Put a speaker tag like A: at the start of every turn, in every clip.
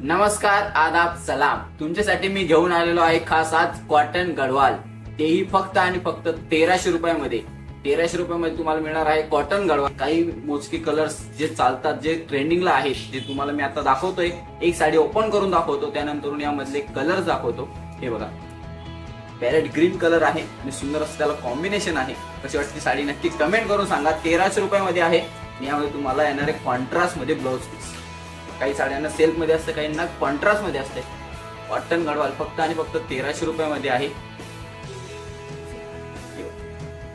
A: नमस्कार, आदाब, सलाम. तुमच्यासाठी मी घेऊन आलेलो आहे खास आज कॉटन गडवाल. तेही फक्त आणि फक्त 1300 रुपयामध्ये. 1300 रुपयामध्ये तुम्हाला मिळणार आहे कॉटन गडवाल. काही मोजके कलर्स जे चालतात, जे ट्रेंडिंगला आहेत, जे तुम्हाला मी आता दाखवतोय. एक साडी ओपन करून दाखवतो, त्यानंतर यामधले कलर दाखवतो. हे बघा, पॅरेट ग्रीन कलर आहे आणि सुंदर असं त्याला कॉम्बिनेशन आहे. कशी वाटते साडी नक्की कमेंट करून सांगा. 1300 रुपयामध्ये आहे. यामध्ये तुम्हाला येणार आहे कॉन्ट्रास्ट मध्ये ब्लाउज पीस. काही साड्यांना सेल्फ मध्ये असते, काहींना कॉन्ट्रास्ट मध्ये असते. कॉटन गडवाल फक्त आणि फक्त 1300 रुपयामध्ये आहे.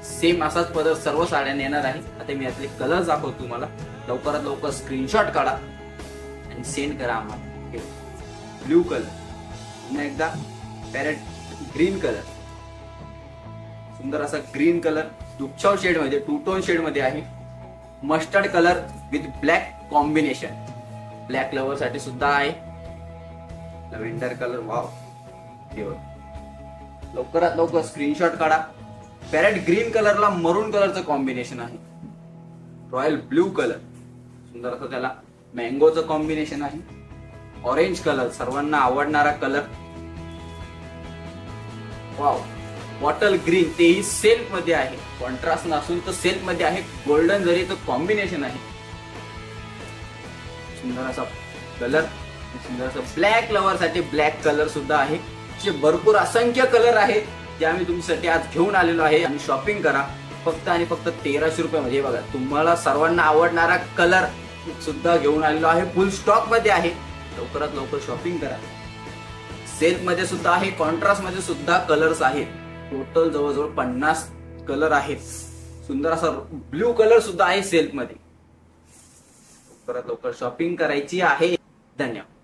A: सेम असाच पदर सर्व साड्यांना येणार आहे. आता मी यातले कलर दाखवतो तुम्हाला. लवकरात लवकर स्क्रीनशॉट काढा आणि सेंड करा आम्हाला. ब्ल्यू कलर, पुन्हा एकदा पॅरेट ग्रीन कलर, सुंदर असा ग्रीन कलर दुपछाव शेड मध्ये, टू टोन शेड मध्ये आहे. Mustard colour with black combination, black lover साठी सुद्धा आहे. Lavender colour, wow. लवकरात लवकर स्क्रीनशॉट काढा. पॅरेट ग्रीन कलरला मरून कलरचं कॉम्बिनेशन आहे. रॉयल ब्ल्यू कलर, सुंदर असं त्याला मँगोचं कॉम्बिनेशन आहे. ऑरेंज कलर, सर्वांना आवडणारा कलर. वाव. बॉटल ग्रीन, तेही सेल्फ मध्ये आहे. कॉन्ट्रास्ट नसून तर सेल्फ मध्ये आहे. गोल्डन जरीचं कॉम्बिनेशन आहे. सुंदर असा कलर, सुंदर असं ब्लॅक लवर साठी ब्लॅक कलर सुद्धा आहे. असे भरपूर असंख्य कलर आहेत जे आम्ही तुमच्यासाठी आज घेऊन आलेलो आहे. आणि शॉपिंग करा फक्त आणि फक्त 1300 रुपयामध्ये. बघा, तुम्हाला सर्वांना आवडणारा कलर सुद्धा घेऊन आलेलो आहे. फुल स्टॉक मध्ये आहे. लवकरात लवकर शॉपिंग करा. सेल्फ मध्ये सुद्धा आहे, कॉन्ट्रास्ट मध्ये सुद्धा कलर्स आहेत. टोटल जवळजवळ 50 कलर आहेत. सुंदर असा ब्ल्यू कलर सुद्धा आहे सेल्फ मध्ये. लवकरात लवकर शॉपिंग करायची आहे. धन्यवाद.